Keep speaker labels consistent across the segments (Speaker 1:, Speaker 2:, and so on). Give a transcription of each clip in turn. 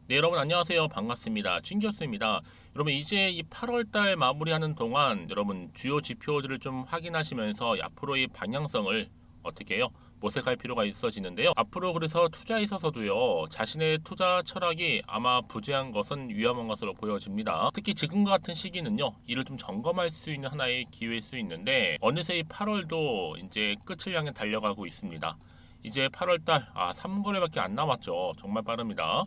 Speaker 1: 네, 여러분 안녕하세요. 반갑습니다. 찐교수입니다. 여러분 이제 이 8월달 마무리하는 동안 여러분 주요 지표들을 좀 확인하시면서 앞으로의 방향성을 어떻게 해요? 모색할 필요가 있어지는데요. 앞으로 그래서 투자에 있어서도요. 자신의 투자 철학이 아마 부재한 것은 위험한 것으로 보여집니다. 특히 지금과 같은 시기는요. 이를 좀 점검할 수 있는 하나의 기회일 수 있는데 어느새 이 8월도 이제 끝을 향해 달려가고 있습니다. 이제 8월달 3거래밖에 안 남았죠. 정말 빠릅니다.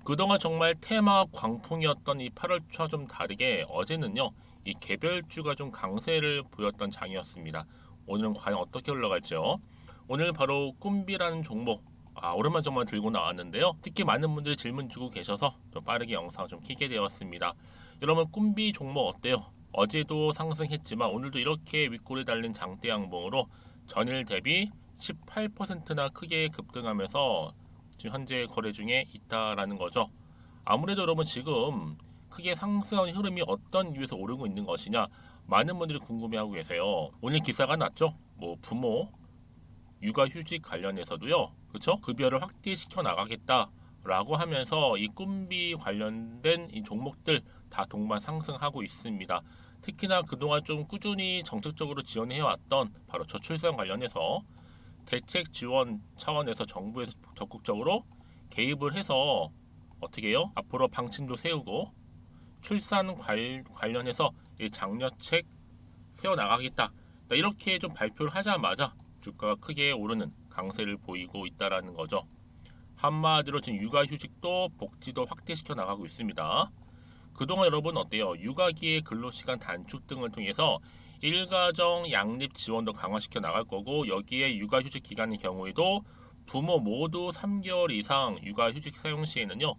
Speaker 1: 그동안 정말 테마 광풍이었던 이 8월초와 좀 다르게 어제는요, 이 개별주가 좀 강세를 보였던 장이었습니다. 오늘은 과연 어떻게 흘러갈지요? 오늘 바로 꿈비라는 종목, 오랜만에 정말 들고 나왔는데요. 특히 많은 분들이 질문 주고 계셔서 좀 빠르게 영상을 좀 키게 되었습니다. 여러분, 꿈비 종목 어때요? 어제도 상승했지만 오늘도 이렇게 윗골이 달린 장대 양봉으로 전일 대비 18%나 크게 급등하면서 지금 현재 거래 중에 있다라는 거죠. 아무래도 여러분 지금 크게 상승하는 흐름이 어떤 이유에서 오르고 있는 것이냐 많은 분들이 궁금해하고 계세요. 오늘 기사가 났죠. 뭐 부모 육아휴직 관련해서도요. 그렇죠? 급여를 확대시켜 나가겠다라고 하면서 이 꿈비 관련된 이 종목들 다 동반 상승하고 있습니다. 특히나 그동안 좀 꾸준히 정책적으로 지원해왔던 바로 저출산 관련해서 대책 지원 차원에서 정부에서 적극적으로 개입을 해서 어떻게 해요? 앞으로 방침도 세우고 출산 관련해서 장려책 세워나가겠다. 이렇게 좀 발표를 하자마자 주가가 크게 오르는 강세를 보이고 있다라는 거죠. 한마디로 지금 육아휴직도 복지도 확대시켜 나가고 있습니다. 그동안 여러분 어때요? 육아기의 근로시간 단축 등을 통해서 일가정 양립 지원도 강화시켜 나갈 거고 여기에 육아휴직 기간의 경우에도 부모 모두 3개월 이상 육아휴직 사용 시에는요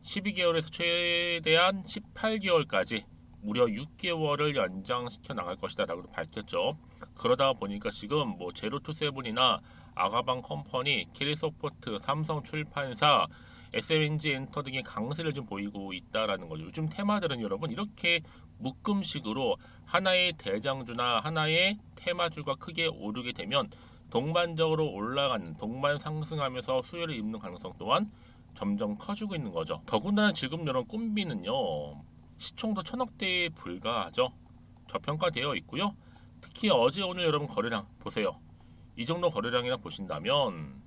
Speaker 1: 12개월에서 최대한 18개월까지 무려 6개월을 연장시켜 나갈 것이다 라고 밝혔죠. 그러다 보니까 지금 뭐 제로투세븐이나 아가방 컴퍼니, 캐리소프트, 삼성 출판사, SMNG 엔터 등의 강세를 좀 보이고 있다라는 거죠. 요즘 테마들은 여러분 이렇게 묶음식으로 하나의 대장주나 하나의 테마주가 크게 오르게 되면 동반적으로 올라가는 동반 상승하면서 수혜를 입는 가능성 또한 점점 커지고 있는 거죠. 더군다나 지금 이런 꿈비는요 시총도 1000억대에 불과하죠. 저평가되어 있고요. 특히 어제 오늘 여러분 거래량 보세요. 이 정도 거래량이라 보신다면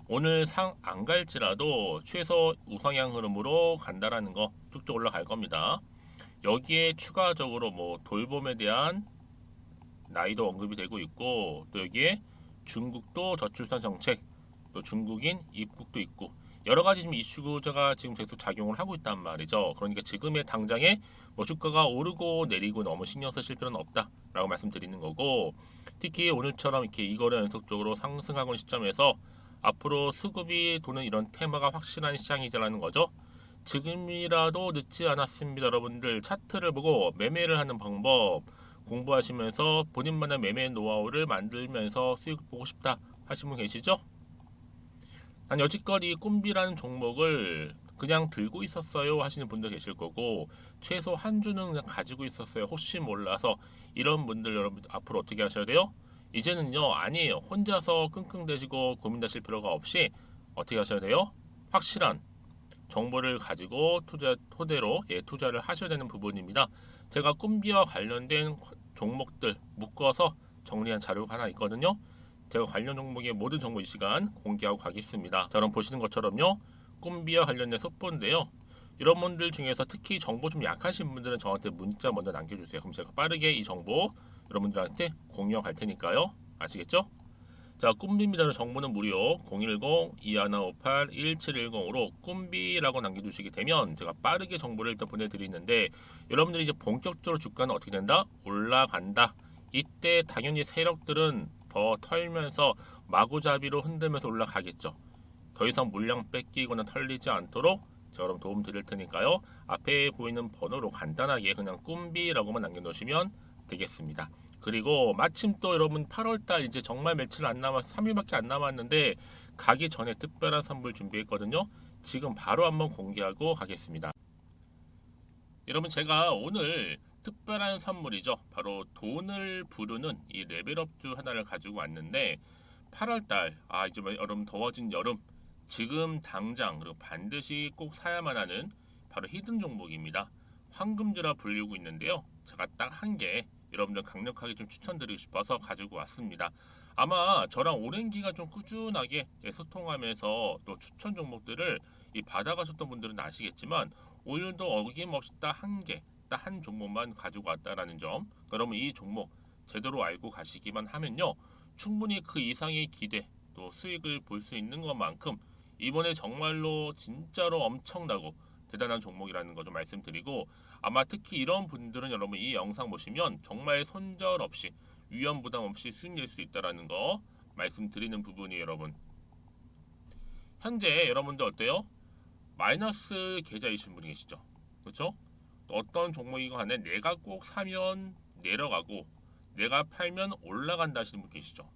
Speaker 1: 오늘 상 안 갈지라도 최소 우상향 흐름으로 간다라는 거 쭉쭉 올라갈 겁니다. 여기에 추가적으로 뭐 돌봄에 대한 나이도 언급이 되고 있고 또 여기에 중국도 저출산 정책 또 중국인 입국도 있고 여러 가지 지금 이슈가 지금 계속 작용을 하고 있단 말이죠. 그러니까 지금의 당장에 뭐 주가가 오르고 내리고 너무 신경 쓰실 필요는 없다라고 말씀드리는 거고 특히 오늘처럼 이렇게 이거래 연속적으로 상승하고 있는 시점에서 앞으로 수급이 도는 이런 테마가 확실한 시장이라는 거죠. 지금이라도 늦지 않았습니다. 여러분들 차트를 보고 매매를 하는 방법 공부하시면서 본인만의 매매 노하우를 만들면서 수익 보고 싶다 하신 분 계시죠? 난 여지껏 이 꿈비라는 종목을 그냥 들고 있었어요 하시는 분도 계실 거고 최소 한 주는 그냥 가지고 있었어요 혹시 몰라서 이런 분들 여러분 앞으로 어떻게 하셔야 돼요? 이제는요 아니에요 혼자서 끙끙대시고 고민하실 필요가 없이 어떻게 하셔야 돼요? 확실한 정보를 가지고 토대로 투자를 하셔야 되는 부분입니다. 제가 꿈비와 관련된 종목들 묶어서 정리한 자료가 하나 있거든요. 제가 관련 종목의 모든 정보 이 시간 공개하고 가겠습니다. 자, 그럼 보시는 것처럼요. 꿈비와 관련된 속보인데요. 이런 분들 중에서 특히 정보 좀 약하신 분들은 저한테 문자 먼저 남겨주세요. 그럼 제가 빠르게 이 정보 여러분들한테 공유할 테니까요. 아시겠죠? 자, 꿈비입니다. 정보는 무료 010-2158-1710으로 꿈비라고 남겨주시게 되면 제가 빠르게 정보를 일단 보내드리는데 여러분들이 이제 본격적으로 주가는 어떻게 된다? 올라간다. 이때 당연히 세력들은 더 털면서 마구잡이로 흔들면서 올라가겠죠. 더 이상 물량 뺏기거나 털리지 않도록 제가 여러분 도움 드릴 테니까요. 앞에 보이는 번호로 간단하게 그냥 꿈비라고만 남겨놓으시면 되겠습니다. 그리고 마침 또 여러분 8월달 이제 정말 며칠 안 남았 3일밖에 안 남았는데 가기 전에 특별한 선물 준비했거든요. 지금 바로 한번 공개하고 가겠습니다. 여러분 제가 오늘 특별한 선물이죠. 바로 돈을 부르는 이 레벨업주 하나를 가지고 왔는데 8월달 이제 여러분 더워진 여름 지금 당장 그리고 반드시 꼭 사야만 하는 바로 히든 종목입니다. 황금주라 불리고 있는데요. 제가 딱 한 개 여러분들 강력하게 좀 추천드리고 싶어서 가지고 왔습니다. 아마 저랑 오랜 기간 좀 꾸준하게 소통하면서 또 추천 종목들을 받아가셨던 분들은 아시겠지만 오늘도 어김없이 딱 한 개, 딱 한 종목만 가지고 왔다라는 점. 그러면 이 종목 제대로 알고 가시기만 하면요, 충분히 그 이상의 기대 또 수익을 볼 수 있는 것만큼 이번에 정말로 진짜로 엄청나고 대단한 종목이라는 거 좀 말씀드리고, 아마 특히 이런 분들은 여러분 이 영상 보시면 정말 손절 없이 위험 부담 없이 수익 낼 수 있다라는 거 말씀드리는 부분이, 여러분 현재 여러분들 어때요? 마이너스 계좌이신 분이 계시죠? 그렇죠? 어떤 종목이건 간에 내가 꼭 사면 내려가고 내가 팔면 올라간다 하시는 분 계시죠?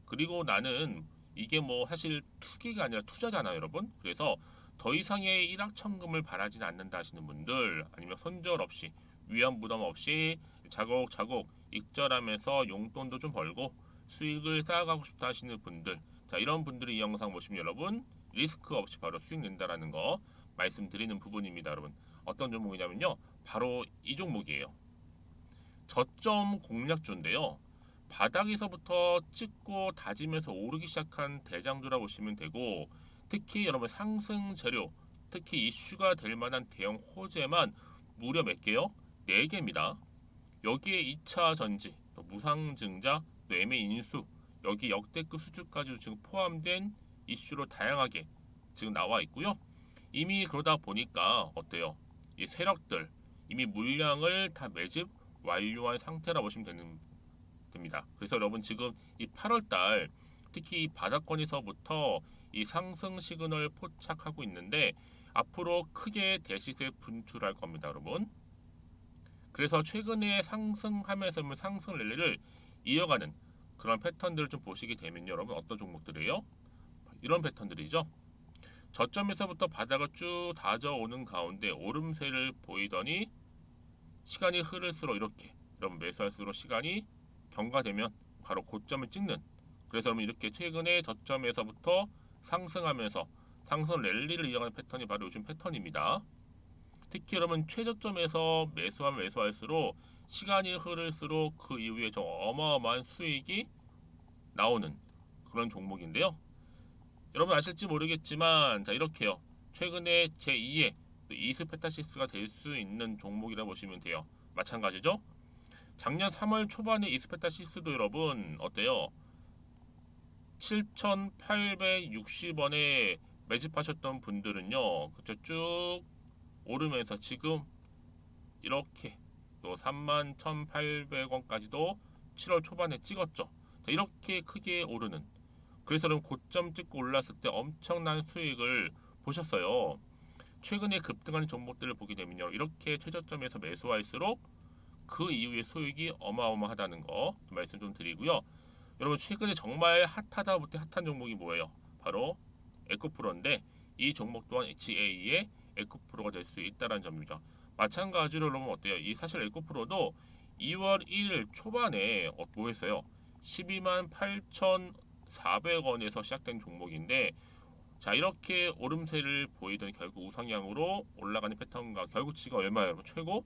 Speaker 1: 그리고 나는 이게 뭐 사실 투기가 아니라 투자잖아요, 여러분. 그래서 더 이상의 일확천금을 바라진 않는다 하시는 분들, 아니면 손절 없이 위험 부담 없이 차곡차곡 익절하면서 용돈도 좀 벌고 수익을 쌓아가고 싶다 하시는 분들, 자, 이런 분들이 이 영상 보시면 여러분 리스크 없이 바로 수익 낸다라는 거 말씀드리는 부분입니다, 여러분. 어떤 종목이냐면요, 바로 이 종목이에요. 저점 공략주인데요, 바닥에서부터 찍고 다지면서 오르기 시작한 대장주라 보시면 되고, 특히 여러분 상승 재료, 특히 이슈가 될 만한 대형 호재만 무려 몇 개요? 4개입니다. 여기에 2차 전지, 또 무상증자, 또 매매 인수, 여기 역대급 수주까지 지금 포함된 이슈로 다양하게 지금 나와 있고요. 이미 그러다 보니까 어때요? 이 세력들 이미 물량을 다 매집 완료한 상태라 보시면 됩니다. 그래서 여러분 지금 이 8월달 특히 이 바닥권에서부터 이 상승 시그널 포착하고 있는데 앞으로 크게 대시세 분출할 겁니다, 여러분. 그래서 최근에 상승하면서 상승 랠리를 이어가는 그런 패턴들을 좀 보시게 되면 여러분 어떤 종목들이에요? 이런 패턴들이죠. 저점에서부터 바닥을 쭉 다져오는 가운데 오름세를 보이더니 시간이 흐를수록 이렇게 여러분 매수할수록 시간이 경과되면 바로 고점을 찍는, 그래서 여러분 이렇게 최근에 저점에서부터 상승하면서 상승 랠리를 이어가는 패턴이 바로 요즘 패턴입니다. 특히 여러분 최저점에서 매수하면 매수할수록 시간이 흐를수록 그 이후에 좀 어마어마한 수익이 나오는 그런 종목인데요. 여러분 아실지 모르겠지만 자, 이렇게요. 최근에 제2의 이스페타시스가 될 수 있는 종목이라 보시면 돼요. 마찬가지죠. 작년 3월 초반에 이스페타시스도 여러분 어때요? 7,860원에 매집하셨던 분들은요, 그쵸, 쭉 오르면서 지금 이렇게 또 31,800원까지도 7월 초반에 찍었죠. 이렇게 크게 오르는, 그래서 여러분 고점 찍고 올랐을 때 엄청난 수익을 보셨어요. 최근에 급등하는 종목들을 보게 되면요, 이렇게 최저점에서 매수할수록 그 이후에 수익이 어마어마하다는 거 말씀 좀 드리고요. 여러분 최근에 정말 핫하다 못해 핫한 종목이 뭐예요? 바로 에코프로인데 이 종목 또한 HA의 에코프로가 될 수 있다는 점이죠. 마찬가지로 여러분 어때요? 이 사실 에코프로도 2월 1일 초반에 뭐 했어요? 12만 8,400원에서 시작된 종목인데, 자, 이렇게 오름세를 보이던 결국 우상향으로 올라가는 패턴과 결국 지금 얼마예요, 여러분? 최고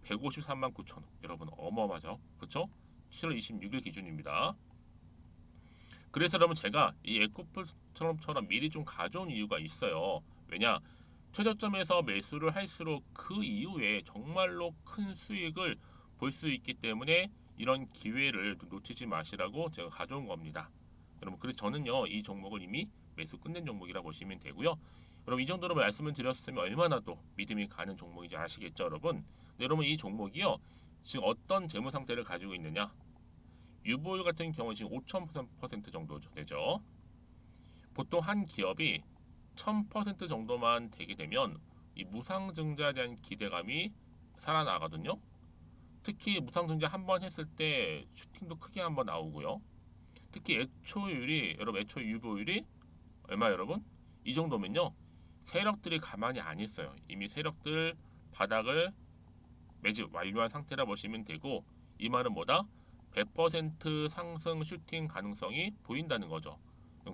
Speaker 1: 153만 9천 원. 여러분 어마어마하죠, 그렇죠? 7월 26일 기준입니다. 그래서 여러분 제가 이 에코프처럼 미리 좀 가져온 이유가 있어요. 왜냐? 최저점에서 매수를 할수록 그 이후에 정말로 큰 수익을 볼 수 있기 때문에 이런 기회를 놓치지 마시라고 제가 가져온 겁니다. 여러분 그래서 저는요 이 종목을 이미 매수 끝낸 종목이라 보시면 되고요. 여러분 이 정도로 말씀을 드렸으면 얼마나 또 믿음이 가는 종목인지 아시겠죠, 여러분? 네, 여러분 이 종목이요 지금 어떤 재무 상태를 가지고 있느냐? 유보율 같은 경우 지금 5,000% 정도 되죠. 보통 한 기업이 1,000% 정도만 되게 되면 이 무상증자에 대한 기대감이 살아나거든요. 특히 무상증자 한 번 했을 때 슈팅도 크게 한번 나오고요. 특히 애초율이, 여러분 애초 유보율이 얼마 여러분? 이 정도면요, 세력들이 가만히 안 있어요. 이미 세력들 바닥을 매집 완료한 상태라 보시면 되고, 이 말은 뭐다? 100% 상승 슈팅 가능성이 보인다는 거죠.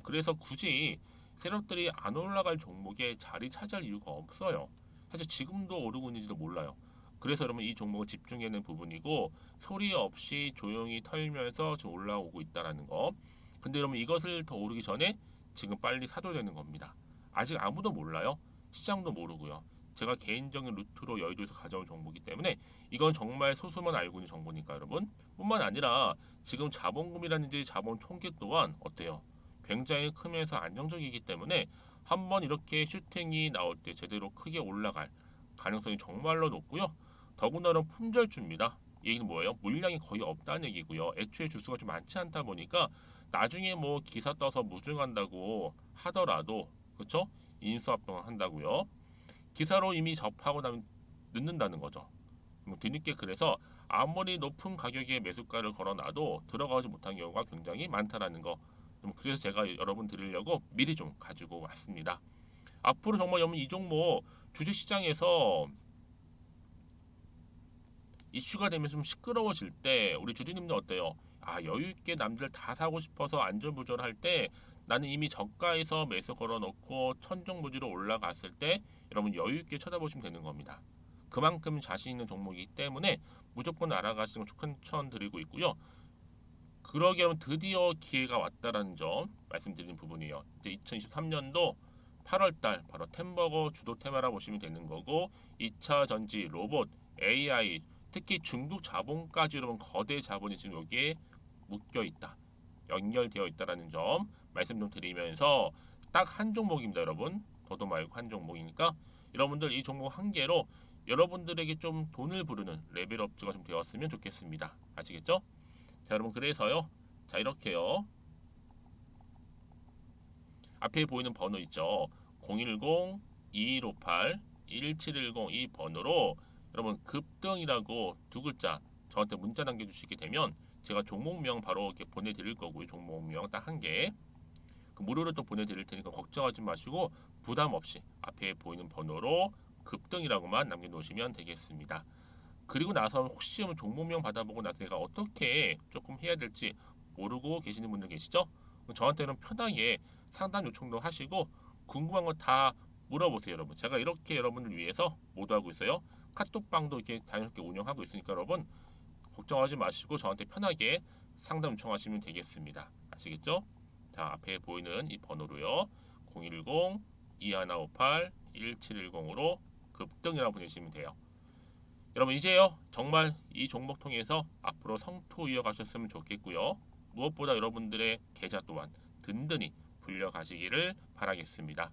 Speaker 1: 그래서 굳이 세력들이 안 올라갈 종목에 자리 차지할 이유가 없어요. 사실 지금도 오르고 있는지도 몰라요. 그래서 여러분 이 종목을 집중해야 하는 부분이고 소리 없이 조용히 털면서 지금 올라오고 있다라는 거. 근데 여러분 이것을 더 오르기 전에 지금 빨리 사둬야 되는 겁니다. 아직 아무도 몰라요. 시장도 모르고요. 제가 개인적인 루트로 여의도에서 가져온 정보이기 때문에 이건 정말 소수만 알고 있는 정보니까 여러분. 뿐만 아니라 지금 자본금이라든지 자본 총기 또한 어때요? 굉장히 크면서 안정적이기 때문에 한번 이렇게 슈팅이 나올 때 제대로 크게 올라갈 가능성이 정말로 높고요. 더군다나 품절주입니다. 이 얘기는 뭐예요? 물량이 거의 없다는 얘기고요. 애초에 주수가 좀 많지 않다 보니까 나중에 뭐 기사 떠서 무증한다고 하더라도 그렇죠? 인수합병 한다고요. 기사로 이미 접하고 나면 늦는다는 거죠. 뒤늦게 그래서 아무리 높은 가격에 매수가를 걸어놔도 들어가지 못한 경우가 굉장히 많다라는 거. 그래서 제가 여러분 드리려고 미리 좀 가지고 왔습니다. 앞으로 정말 여러분 이 종목 주식시장에서 이슈가 되면 좀 시끄러워질 때 우리 주주님들 어때요? 아 여유 있게 남들 다 사고 싶어서 안전부절할 때 나는 이미 저가에서 매수 걸어놓고 천정부지로 올라갔을 때 여러분 여유 있게 쳐다보시면 되는 겁니다. 그만큼 자신 있는 종목이기 때문에 무조건 알아가시는 걸 추천드리고 있고요. 그러기 위해 드디어 기회가 왔다라는 점 말씀드리는 부분이에요. 이제 2023년도 8월달 바로 템버거 주도 테마라 보시면 되는 거고 2차 전지, 로봇, AI 특히 중국 자본까지 여러분 거대 자본이 지금 여기에 묶여 있다. 연결되어 있다라는 점 말씀 좀 드리면서 딱 한 종목입니다, 여러분. 더도 말고 한 종목이니까 여러분들 이 종목 한 개로 여러분들에게 좀 돈을 부르는 레벨업주가 좀 되었으면 좋겠습니다. 아시겠죠? 자, 여러분 그래서요. 자, 이렇게요. 앞에 보이는 번호 있죠. 010-2158-1710 이 번호로 여러분 급등이라고 두 글자 저한테 문자 남겨주시게 되면 제가 종목명 바로 이렇게 보내드릴 거고요. 종목명 딱 한 개. 그 무료로 또 보내드릴 테니까 걱정하지 마시고 부담 없이 앞에 보이는 번호로 급등이라고만 남겨놓으시면 되겠습니다. 그리고 나서 혹시 종목명 받아보고 나서 내가 어떻게 조금 해야 될지 모르고 계시는 분들 계시죠? 저한테는 편하게 상담 요청도 하시고 궁금한 거 다 물어보세요, 여러분. 제가 이렇게 여러분을 위해서 모두하고 있어요. 카톡방도 이렇게 자연스럽게 운영하고 있으니까 여러분 걱정하지 마시고 저한테 편하게 상담 요청하시면 되겠습니다. 아시겠죠? 자, 앞에 보이는 이 번호로요. 010-2158-1710으로 급등이라고 보내시면 돼요. 여러분 이제요 정말 이 종목 통해서 앞으로 성투 이어가셨으면 좋겠고요. 무엇보다 여러분들의 계좌 또한 든든히 불려가시기를 바라겠습니다.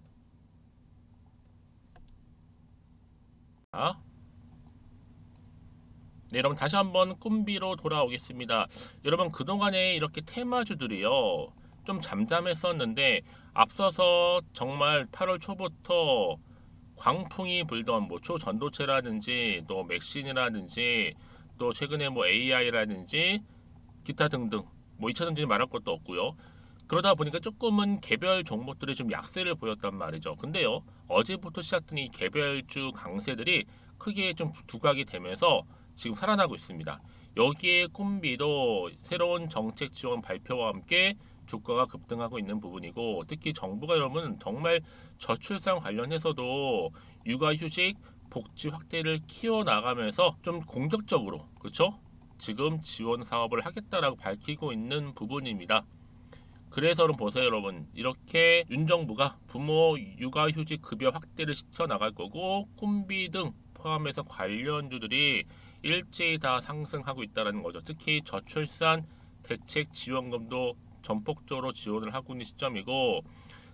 Speaker 1: 네, 여러분 다시 한번 꿈비로 돌아오겠습니다. 여러분 그동안에 이렇게 테마주들이요 좀 잠잠했었는데 앞서서 정말 8월 초부터 광풍이 불던 뭐 초전도체라든지 또 맥신이라든지 또 최근에 뭐 AI라든지 기타 등등 뭐 2차 전지는 말할 것도 없고요. 그러다 보니까 조금은 개별 종목들이 좀 약세를 보였단 말이죠. 근데요 어제부터 시작된 이 개별주 강세들이 크게 좀 두각이 되면서 지금 살아나고 있습니다. 여기에 꿈비도 새로운 정책 지원 발표와 함께 주가가 급등하고 있는 부분이고 특히 정부가 여러분 정말 저출산 관련해서도 육아휴직 복지 확대를 키워나가면서 좀 공격적으로 그렇죠? 지금 지원 사업을 하겠다라고 밝히고 있는 부분입니다. 그래서 보세요 여러분 이렇게 윤 정부가 부모 육아휴직 급여 확대를 시켜나갈 거고 꿈비 등 포함해서 관련주들이 일제히 다 상승하고 있다는 거죠. 특히 저출산 대책 지원금도 전폭적으로 지원을 하고 있는 시점이고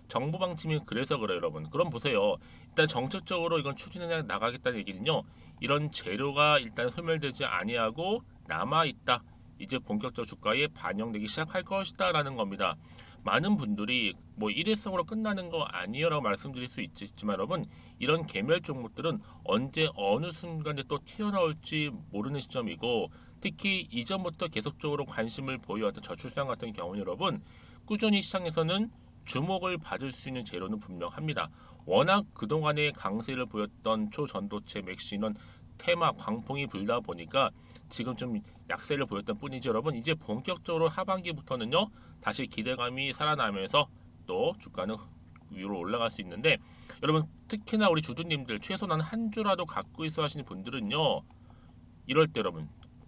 Speaker 1: 정부 방침이 그래서 그래요 여러분. 그럼 보세요. 일단 정책적으로 이건 추진해 나가겠다는 얘기는요. 이런 재료가 일단 소멸되지 아니하고 남아있다. 이제 본격적 주가에 반영되기 시작할 것이다 라는 겁니다. 많은 분들이 뭐 일회성으로 끝나는 거 아니에요 라고 말씀드릴 수 있지만 여러분 이런 개별 종목들은 언제 어느 순간에 또 튀어나올지 모르는 시점이고 특히 이전부터 계속적으로 관심을 보여왔던 저출산 같은 경우는 여러분 꾸준히 시장에서는 주목을 받을 수 있는 재료는 분명합니다. 워낙 그동안에 강세를 보였던 초전도체 맥시는 테마 광풍이 불다 보니까 지금 좀 약세를 보였던 뿐이지 여러분 이제 본격적으로 하반기부터는요 다시 기대감이 살아나면서 또 주가는 위로 올라갈 수 있는데 여러분 특히나 우리 주주님들 최소한 한 주라도 갖고 있어 하시는 분들은요. 이럴 때 여러분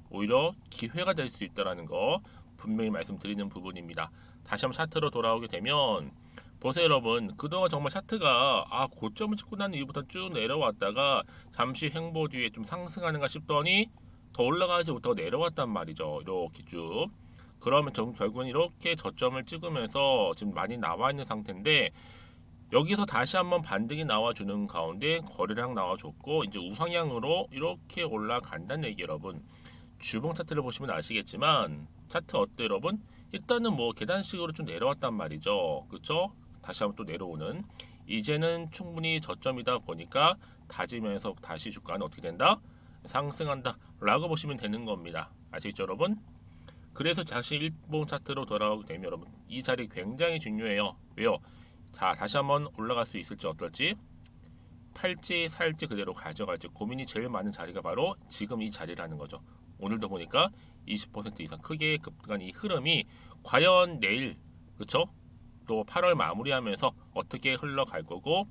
Speaker 1: 오히려 기회가 될 수 있다라는 거 분명히 말씀드리는 부분입니다. 다시 한번 차트로 돌아오게 되면 보세요 여러분 그동안 정말 차트가 고점을 찍고 난 이후부터 쭉 내려왔다가 잠시 횡보 뒤에 좀 상승하는가 싶더니 더 올라가지 못하고 내려왔단 말이죠. 이렇게 쭉 그러면 결국은 이렇게 저점을 찍으면서 지금 많이 나와 있는 상태인데 여기서 다시 한번 반등이 나와주는 가운데 거래량 나와줬고 이제 우상향으로 이렇게 올라간다는 얘기 여러분 주봉 차트를 보시면 아시겠지만 차트 어때 여러분? 일단은 뭐 계단식으로 좀 내려왔단 말이죠. 그쵸? 다시 한번 또 내려오는 이제는 충분히 저점이다 보니까 다지면서 다시 주가는 어떻게 된다? 상승한다 라고 보시면 되는 겁니다. 아시겠죠 여러분? 그래서 다시 일봉 차트로 돌아오게 되면 여러분 이 자리 굉장히 중요해요. 왜요? 자 다시 한번 올라갈 수 있을지 어떨지 팔지 살지 그대로 가져갈지 고민이 제일 많은 자리가 바로 지금 이 자리라는 거죠. 오늘도 보니까 20% 이상 크게 급등한 이 흐름이 과연 내일 그쵸? 또 8월 마무리하면서 어떻게 흘러갈 거고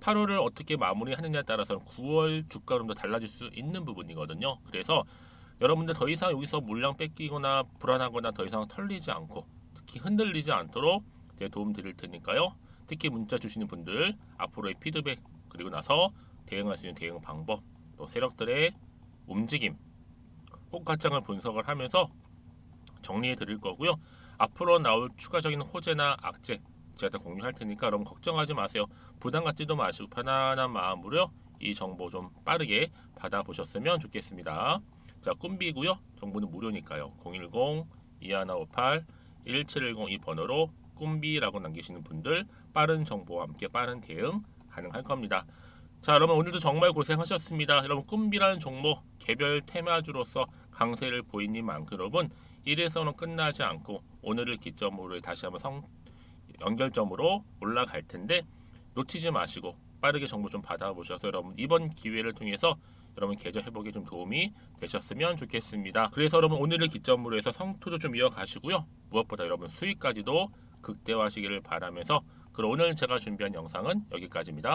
Speaker 1: 8월을 어떻게 마무리하느냐에 따라서는 9월 주가 흐름도 달라질 수 있는 부분이거든요. 그래서 여러분들 더 이상 여기서 물량 뺏기거나 불안하거나 더 이상 털리지 않고 특히 흔들리지 않도록 도움 드릴 테니까요. 특히 문자 주시는 분들 앞으로의 피드백 그리고 나서 대응할 수 있는 대응 방법 또 세력들의 움직임 호가장을 분석을 하면서 정리해 드릴 거고요. 앞으로 나올 추가적인 호재나 악재 제가 다 공유할 테니까 여러분 걱정하지 마세요. 부담 갖지도 마시고 편안한 마음으로 이 정보 좀 빠르게 받아보셨으면 좋겠습니다. 자, 꿈비고요. 정보는 무료니까요. 010-2158-1710 이 번호로 꿈비라고 남기시는 분들 빠른 정보와 함께 빠른 대응 가능할 겁니다. 자 여러분 오늘도 정말 고생하셨습니다. 여러분 꿈비라는 종목 개별 테마주로서 강세를 보이는 만큼 여러분 1에서는 끝나지 않고 오늘을 기점으로 다시 한번 연결점으로 올라갈 텐데 놓치지 마시고 빠르게 정보 좀 받아보셔서 여러분 이번 기회를 통해서 여러분 계좌 회복에 좀 도움이 되셨으면 좋겠습니다. 그래서 여러분 오늘을 기점으로 해서 성투도 좀 이어가시고요. 무엇보다 여러분 수익까지도 극대화하시기를 바라면서 그럼 오늘 제가 준비한 영상은 여기까지입니다.